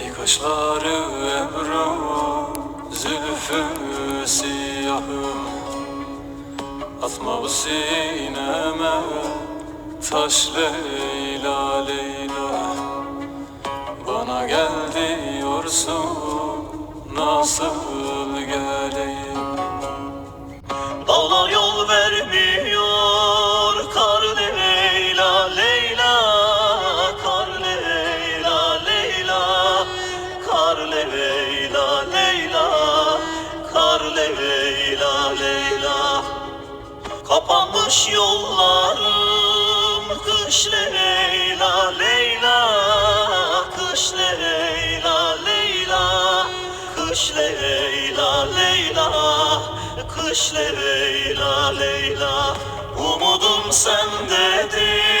Ey kaşları ebru, zülfü siyahım, atma bu sineme taş Leyla Leyla. Bana gel diyorsun, nasıl geleyim? Dağlar yol vermiyor, kar Leyla Leyla, kar Leyla Leyla, kar Leyla Leyla, kar Leyla Leyla. Kapanmış yollarım, kış Leyla Leyla, kış Leyla Leyla, kış Leyla Leyla, kış Leyla Leyla. Umudum sendedir.